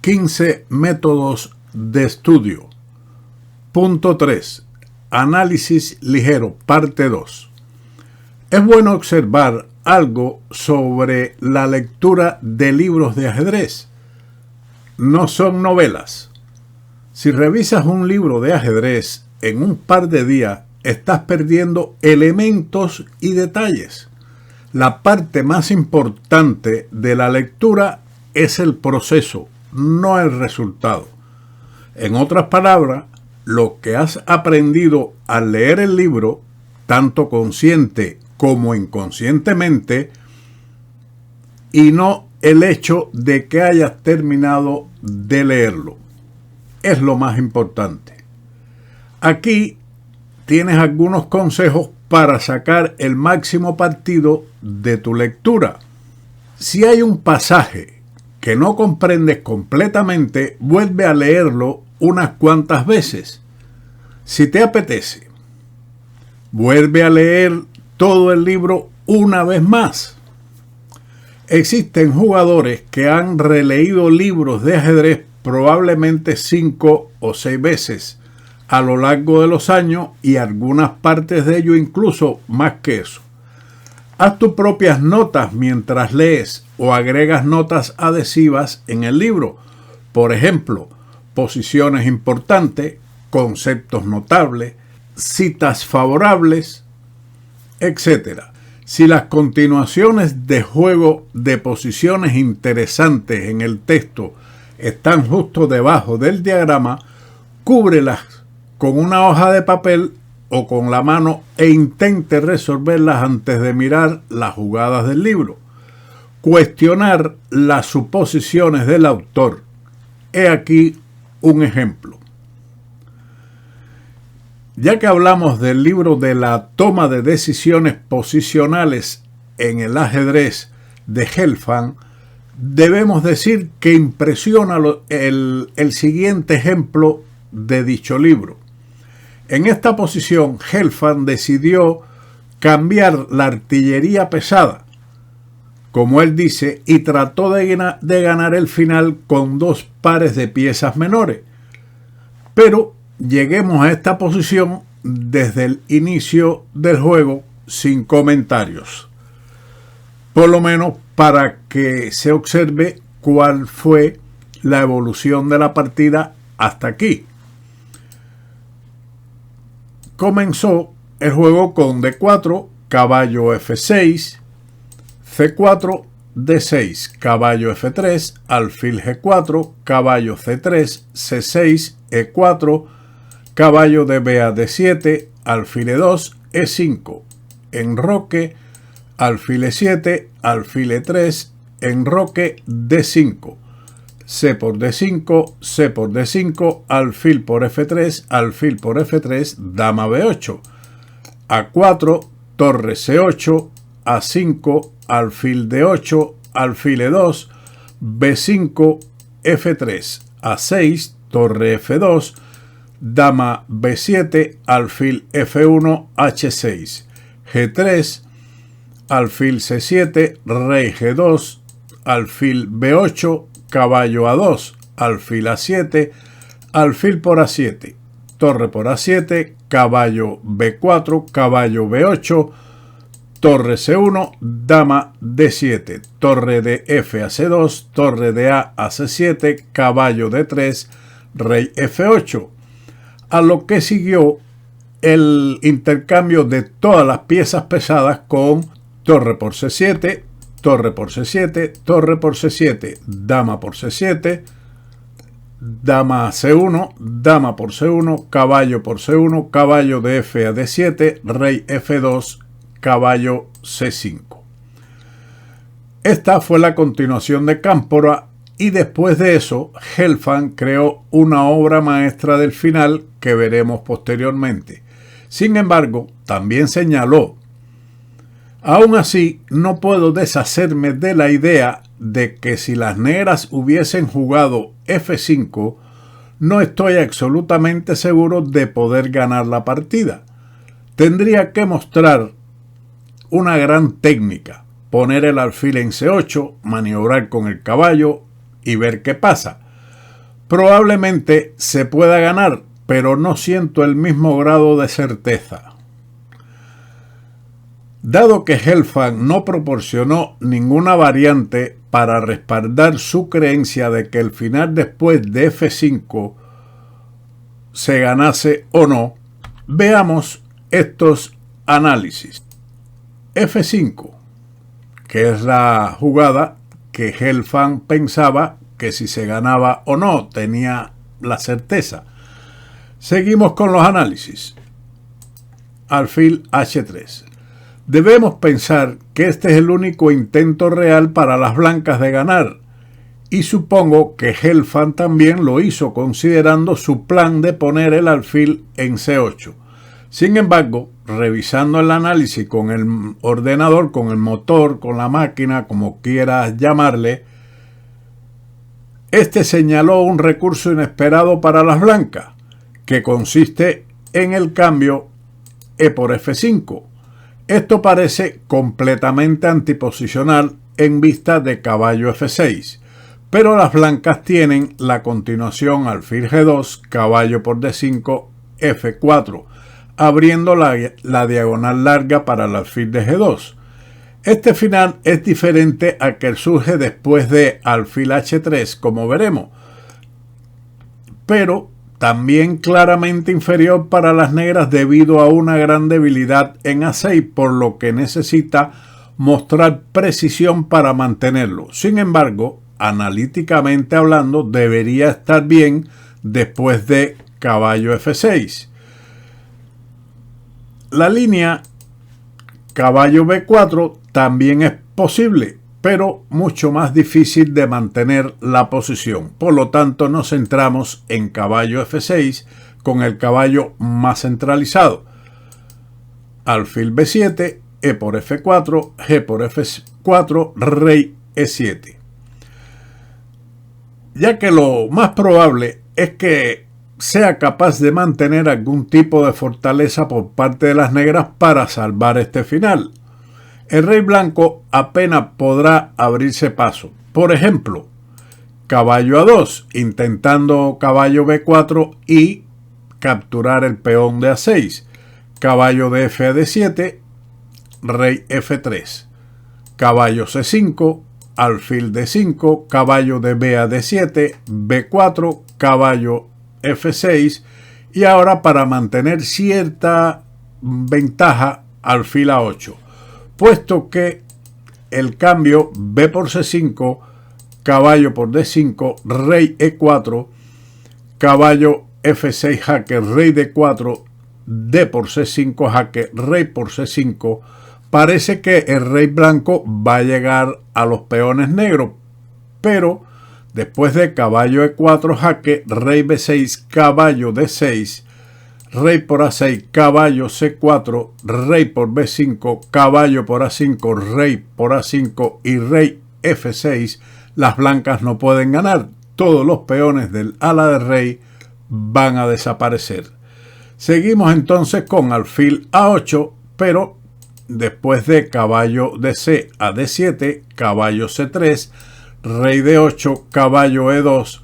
15 métodos de estudio. Punto 3. Análisis ligero, parte 2. Es bueno observar algo sobre la lectura de libros de ajedrez. No son novelas. Si revisas un libro de ajedrez en un par de días, estás perdiendo elementos y detalles. La parte más importante de la lectura es el proceso, no el resultado. En otras palabras, lo que has aprendido al leer el libro, tanto consciente como inconscientemente, y no el hecho de que hayas terminado de leerlo. Es lo más importante. Aquí tienes algunos consejos para sacar el máximo partido de tu lectura. Si hay un pasaje que no comprendes completamente, vuelve a leerlo unas cuantas veces. Si te apetece, vuelve a leer todo el libro una vez más. Existen jugadores que han releído libros de ajedrez probablemente 5 o 6 veces a lo largo de los años y algunas partes de ello incluso más que eso. Haz tus propias notas mientras lees o agregas notas adhesivas en el libro. Por ejemplo, posiciones importantes, conceptos notables, citas favorables, etc. Si las continuaciones de juego de posiciones interesantes en el texto están justo debajo del diagrama, cúbrelas con una hoja de papel o con la mano e intente resolverlas antes de mirar las jugadas del libro. Cuestionar las suposiciones del autor. He aquí un ejemplo. Ya que hablamos del libro de la toma de decisiones posicionales en el ajedrez de Gelfand, debemos decir que impresiona el siguiente ejemplo de dicho libro. En esta posición, Gelfand decidió cambiar la artillería pesada, como él dice, y trató de ganar el final con 2 pares de piezas menores. Pero lleguemos a esta posición desde el inicio del juego sin comentarios. Por lo menos para que se observe cuál fue la evolución de la partida hasta aquí. Comenzó el juego con D4, caballo F6, C4, D6, caballo F3, alfil G4, caballo C3, C6, E4, caballo de B a D7, alfil E2, E5, enroque, alfil E7, alfil E3, enroque D5, C por D5, C por D5, alfil por F3, alfil por F3, dama B8, A4, torre C8, A5, alfil D8, alfil E2, B5, F3, A6, torre F2, dama B7, alfil F1, H6, G3, alfil C7, rey G2, alfil B8, caballo A2, alfil A7, alfil por A7, torre por A7, caballo B4, caballo B8, torre C1, dama D7, torre de F a C2, torre de A a C7, caballo D3, rey F8, a lo que siguió el intercambio de todas las piezas pesadas con torre por C7, torre por C7, torre por C7, dama por C7, dama C1, dama por C1, caballo por C1, caballo de F a D7, rey F2, caballo C5. Esta fue la continuación de Cámpora y después de eso Gelfand creó una obra maestra del final que veremos posteriormente. Sin embargo, también señaló: aún así, no puedo deshacerme de la idea de que si las negras hubiesen jugado F5, no estoy absolutamente seguro de poder ganar la partida. Tendría que mostrar una gran técnica, poner el alfil en C8, maniobrar con el caballo y ver qué pasa. Probablemente se pueda ganar, pero no siento el mismo grado de certeza. Dado que Gelfand no proporcionó ninguna variante para respaldar su creencia de que el final después de F5 se ganase o no, veamos estos análisis. F5, que es la jugada que Gelfand pensaba que si se ganaba o no, tenía la certeza. Seguimos con los análisis. Alfil H3. Debemos pensar que este es el único intento real para las blancas de ganar, y supongo que Gelfand también lo hizo considerando su plan de poner el alfil en C8. Sin embargo, revisando el análisis con el ordenador, con el motor, con la máquina, como quieras llamarle, este señaló un recurso inesperado para las blancas, que consiste en el cambio E por F5. Esto parece completamente antiposicional en vista de caballo F6, pero las blancas tienen la continuación alfil G2, caballo por D5, F4, abriendo la diagonal larga para el alfil de G2. Este final es diferente al que surge después de alfil H3, como veremos, pero también claramente inferior para las negras debido a una gran debilidad en A6, por lo que necesita mostrar precisión para mantenerlo. Sin embargo, analíticamente hablando, debería estar bien después de caballo F6. La línea caballo B4 también es posible, pero mucho más difícil de mantener la posición. Por lo tanto, nos centramos en caballo F6 con el caballo más centralizado. Alfil B7, E por F4, G por F4, rey E7. Ya que lo más probable es que sea capaz de mantener algún tipo de fortaleza por parte de las negras para salvar este final. El rey blanco apenas podrá abrirse paso. Por ejemplo, caballo A2, intentando caballo B4 y capturar el peón de A6. Caballo de F a D7, rey F3. Caballo C5, alfil D5, caballo de B a D7, B4, caballo F6. Y ahora, para mantener cierta ventaja, alfil A8. Puesto que el cambio B por C5, caballo por D5, rey E4, caballo F6 jaque, rey D4, D por C5 jaque, rey por C5, parece que el rey blanco va a llegar a los peones negros, pero después de caballo E4 jaque, rey B6, caballo D6, rey por A6, caballo C4, rey por B5, caballo por A5, rey por A5 y rey F6, las blancas no pueden ganar. Todos los peones del ala de rey van a desaparecer. Seguimos entonces con alfil A8, pero después de caballo de C a D7, caballo C3, rey D8, caballo E2,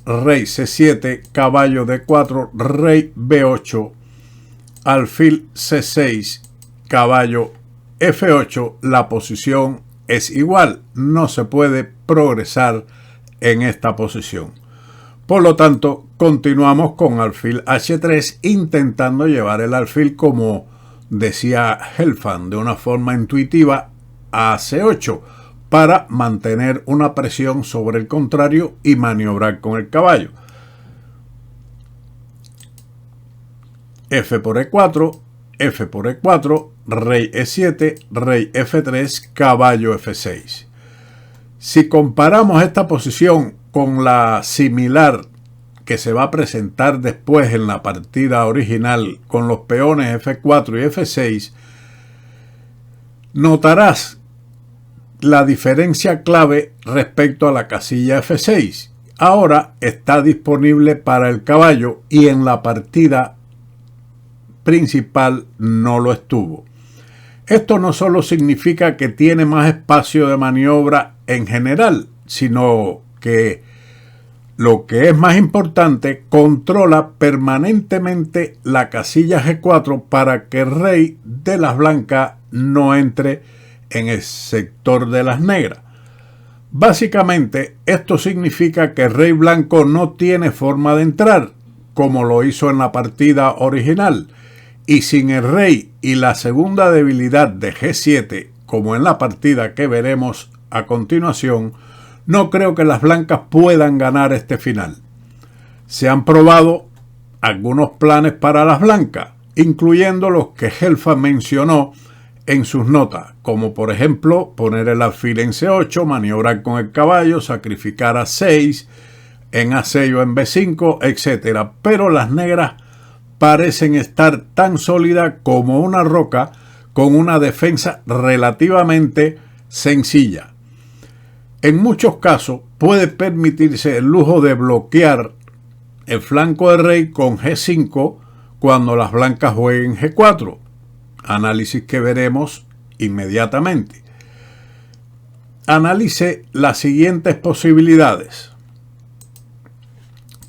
rey C7, caballo D4, rey B8, alfil C6, caballo F8, la posición es igual, no se puede progresar en esta posición. Por lo tanto, continuamos con alfil H3, intentando llevar el alfil, como decía Gelfand, de una forma intuitiva a C8, para mantener una presión sobre el contrario y maniobrar con el caballo. F por E4, F por E4, rey E7, rey F3, caballo F6. Si comparamos esta posición con la similar que se va a presentar después en la partida original con los peones F4 y F6, notarás la diferencia clave respecto a la casilla F6. Ahora está disponible para el caballo y en la partida principal no lo estuvo. Esto no solo significa que tiene más espacio de maniobra en general, sino que lo que es más importante, controla permanentemente la casilla G4 para que el rey de las blancas no entre en el sector de las negras. Básicamente, esto significa que el rey blanco no tiene forma de entrar, como lo hizo en la partida original, y sin el rey y la segunda debilidad de G7, como en la partida que veremos a continuación, no creo que las blancas puedan ganar este final. Se han probado algunos planes para las blancas, incluyendo los que Helfa mencionó en sus notas, como por ejemplo poner el alfil en C8, maniobrar con el caballo, sacrificar a 6 en A6 o en B5, etc. Pero las negras parecen estar tan sólidas como una roca, con una defensa relativamente sencilla. En muchos casos puede permitirse el lujo de bloquear el flanco del rey con G5 cuando las blancas jueguen G4, análisis que veremos inmediatamente. Analice las siguientes posibilidades.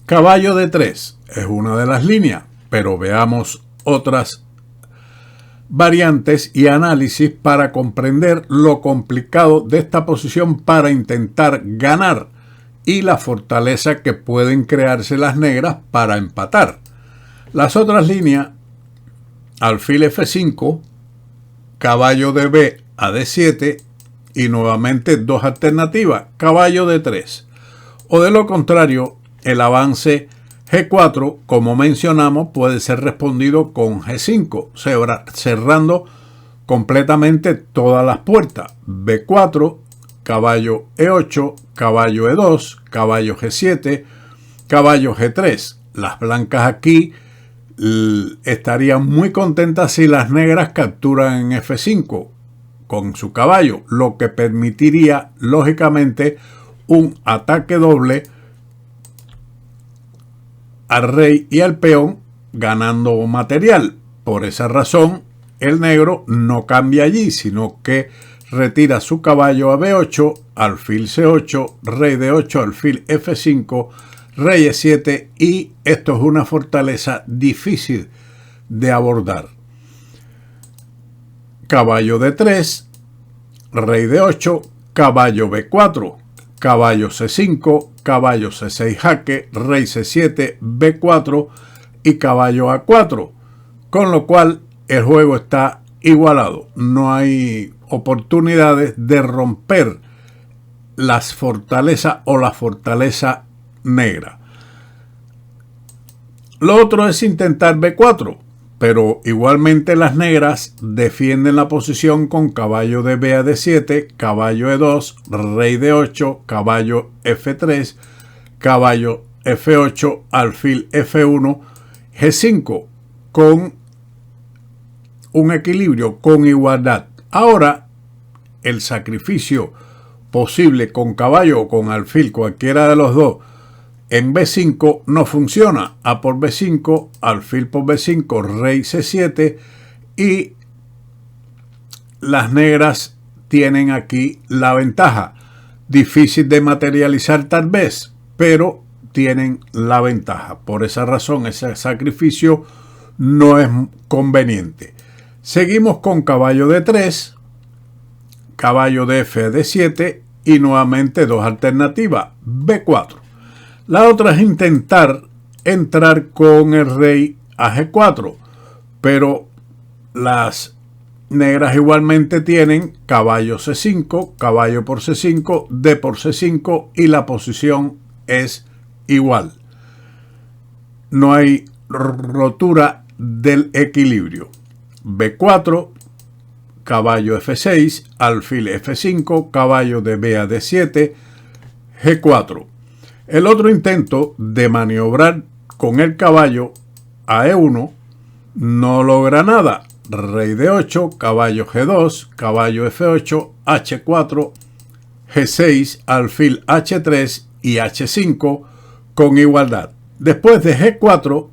Caballo de 3 es una de las líneas, pero veamos otras variantes y análisis para comprender lo complicado de esta posición para intentar ganar y la fortaleza que pueden crearse las negras para empatar. Las otras líneas: alfil F5, caballo de B a D7 y nuevamente dos alternativas, caballo de 3. O de lo contrario, el avance G4, como mencionamos, puede ser respondido con G5, cerrando completamente todas las puertas. B4, caballo E8, caballo E2, caballo G7, caballo G3. Las blancas aquí estarían muy contentas si las negras capturan en F5 con su caballo, lo que permitiría lógicamente un ataque doble al rey y al peón, ganando material. Por esa razón, el negro no cambia allí, sino que retira su caballo a B8, alfil C8, rey D8, alfil F5, rey E7, y esto es una fortaleza difícil de abordar. Caballo D3, rey D8, caballo B4, caballo C5, caballo C6 jaque, rey C7, B4 y caballo A4, con lo cual el juego está igualado. No hay oportunidades de romper las fortalezas o la fortaleza negra. Lo otro es intentar B4, pero igualmente las negras defienden la posición con caballo de B a D7, caballo E2, rey D8, caballo F3, caballo F8, alfil F1, G5, con un equilibrio, con igualdad. Ahora, el sacrificio posible con caballo o con alfil, cualquiera de los dos, en B5 no funciona. A por B5, alfil por B5, rey C7, y las negras tienen aquí la ventaja. Difícil de materializar tal vez, pero tienen la ventaja. Por esa razón, ese sacrificio no es conveniente. Seguimos con caballo de 3, caballo de F a D7 y nuevamente dos alternativas, B4. La otra es intentar entrar con el rey a G4, pero las negras igualmente tienen caballo C5, caballo por C5, D por C5 y la posición es igual. No hay rotura del equilibrio. B4, caballo F6, alfil F5, caballo de B a D7, G4. El otro intento de maniobrar con el caballo a E1 no logra nada. Rey D8, caballo G2, caballo F8, H4, G6, alfil H3 y H5 con igualdad. Después de G4,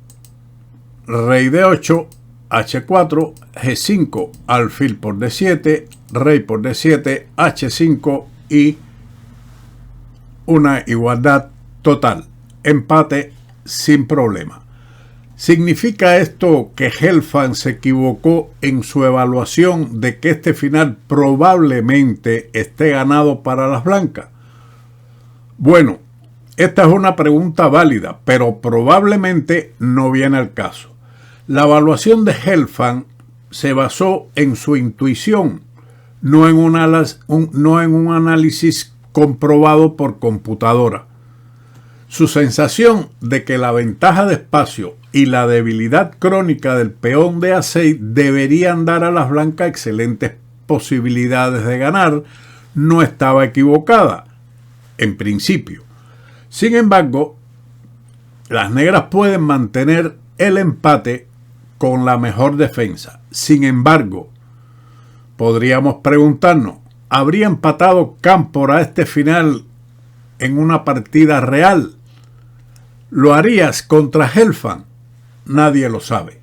rey D8, H4, G5, alfil por D7, rey por D7, H5 y una igualdad total. empate sin problema. ¿Significa esto que Gelfand se equivocó en su evaluación de que este final probablemente esté ganado para las blancas? Bueno, esta es una pregunta válida, pero probablemente no viene al caso. La evaluación de Gelfand se basó en su intuición, no en un análisis comprobado por computadora. Su sensación de que la ventaja de espacio y la debilidad crónica del peón de A6 deberían dar a las blancas excelentes posibilidades de ganar no estaba equivocada, en principio. Sin embargo, las negras pueden mantener el empate con la mejor defensa. Sin embargo, podríamos preguntarnos, ¿habría empatado Cámpora a este final en una partida real? ¿Lo harías contra Gelfand? Nadie lo sabe.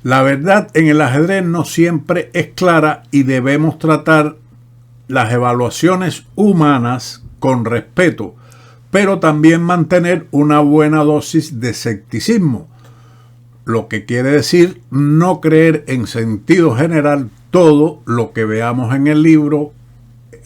La verdad en el ajedrez no siempre es clara y debemos tratar las evaluaciones humanas con respeto, pero también mantener una buena dosis de escepticismo, lo que quiere decir no creer en sentido general todo lo que veamos en el libro,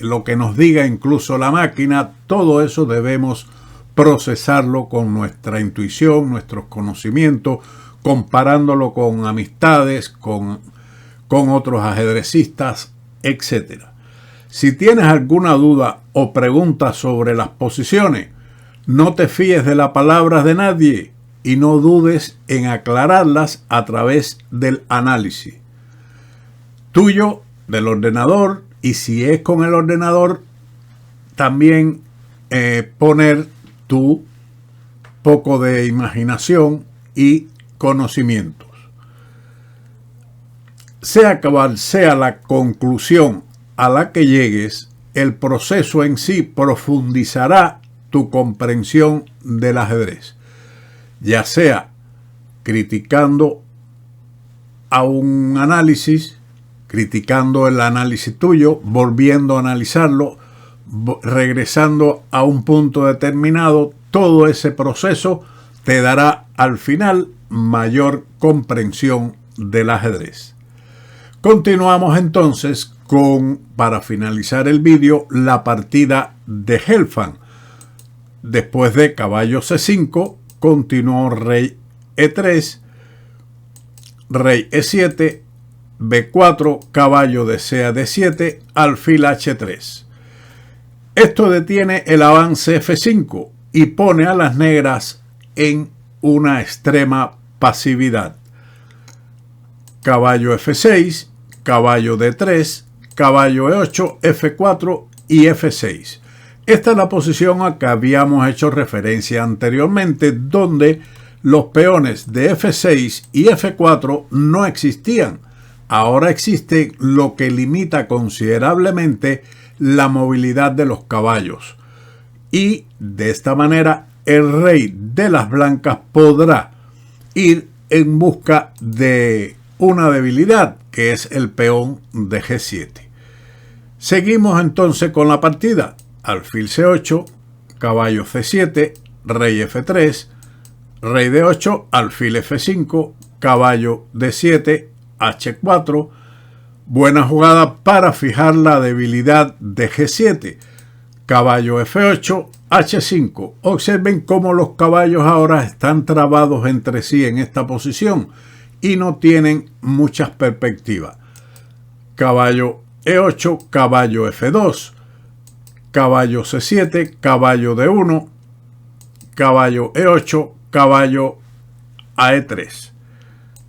lo que nos diga incluso la máquina. Todo eso debemos procesarlo con nuestra intuición, nuestros conocimientos, comparándolo con amistades, con otros ajedrecistas, etc. Si tienes alguna duda o pregunta sobre las posiciones, no te fíes de las palabras de nadie y no dudes en aclararlas a través del análisis tuyo, del ordenador, y si es con el ordenador, también poner tu poco de imaginación y conocimientos. Sea cual sea la conclusión a la que llegues, el proceso en sí profundizará tu comprensión del ajedrez, ya sea criticando a un análisis, criticando el análisis tuyo, volviendo a analizarlo, regresando a un punto determinado. Todo ese proceso te dará al final mayor comprensión del ajedrez. Continuamos entonces con, para finalizar el vídeo, la partida de Gelfand. Después de caballo C5, continuó rey E3, rey E7, B4, caballo de C a D7, alfil H3. Esto detiene el avance F5 y pone a las negras en una extrema pasividad. Caballo F6, caballo D3, caballo E8, F4 y F6. Esta es la posición a que habíamos hecho referencia anteriormente, donde los peones de F6 y F4 no existían. Ahora existe, lo que limita considerablemente la movilidad de los caballos. Y de esta manera el rey de las blancas podrá ir en busca de una debilidad, que es el peón de G7. Seguimos entonces con la partida. Alfil C8, caballo C7, rey F3, rey D8, alfil F5, caballo D7, H4. Buena jugada para fijar la debilidad de G7. Caballo F8, H5. Observen cómo los caballos ahora están trabados entre sí en esta posición y no tienen muchas perspectivas. Caballo E8, caballo F2, caballo C7, caballo D1, caballo E8, caballo a E3,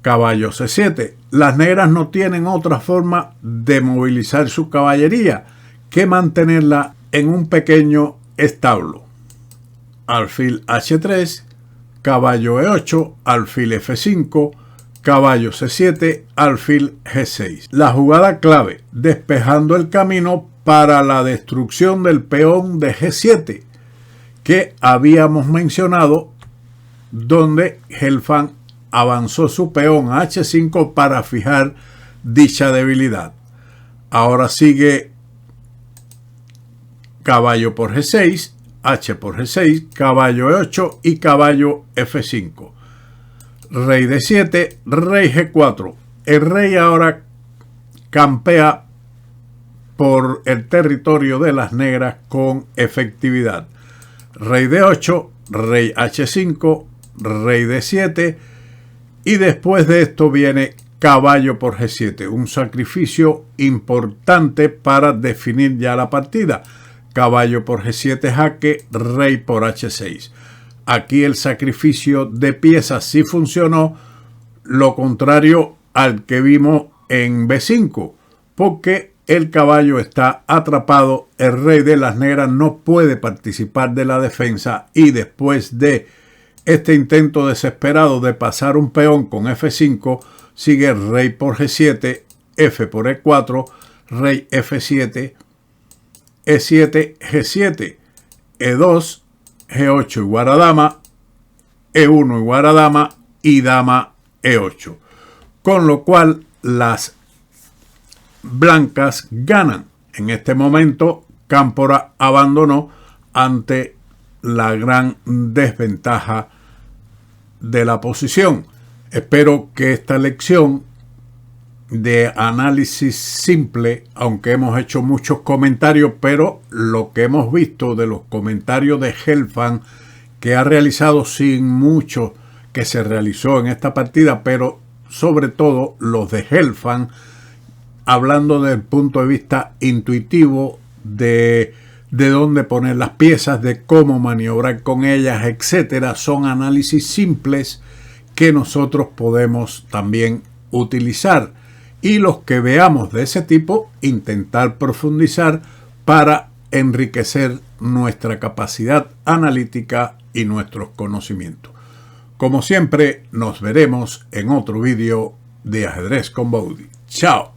caballo C7. Las negras no tienen otra forma de movilizar su caballería que mantenerla en un pequeño establo. Alfil H3, caballo E8, alfil F5, caballo C7, alfil G6. La jugada clave, despejando el camino para la destrucción del peón de G7 que habíamos mencionado, donde Gelfand avanzó su peón a H5 para fijar dicha debilidad. Ahora sigue caballo por G6, H por G6, caballo E8 y caballo F5. Rey D7, rey G4. El rey ahora campea por el territorio de las negras con efectividad. Rey D8, rey H5, rey D7 y después de esto viene caballo por G7, un sacrificio importante para definir ya la partida. Caballo por G7 jaque, rey por H6. Aquí el sacrificio de piezas sí funcionó, lo contrario al que vimos en B5, porque el caballo está atrapado, el rey de las negras no puede participar de la defensa y después de este intento desesperado de pasar un peón con F5, sigue rey por G7, F por E4, rey F7, E7, G7, E2, G8 igual a dama, E1 igual a dama y dama E8. Con lo cual las blancas ganan. En este momento Cámpora abandonó ante la gran desventaja de la posición. Espero que esta lección de análisis simple, aunque hemos hecho muchos comentarios, pero lo que hemos visto de los comentarios de Helfand, que ha realizado sin mucho que se realizó en esta partida, pero sobre todo los de Helfand, hablando desde el punto de vista intuitivo de dónde poner las piezas, de cómo maniobrar con ellas, etcétera, son análisis simples que nosotros podemos también utilizar. Y los que veamos de ese tipo, intentar profundizar para enriquecer nuestra capacidad analítica y nuestros conocimientos. Como siempre, nos veremos en otro vídeo de Ajedrez con Baudy. ¡Chao!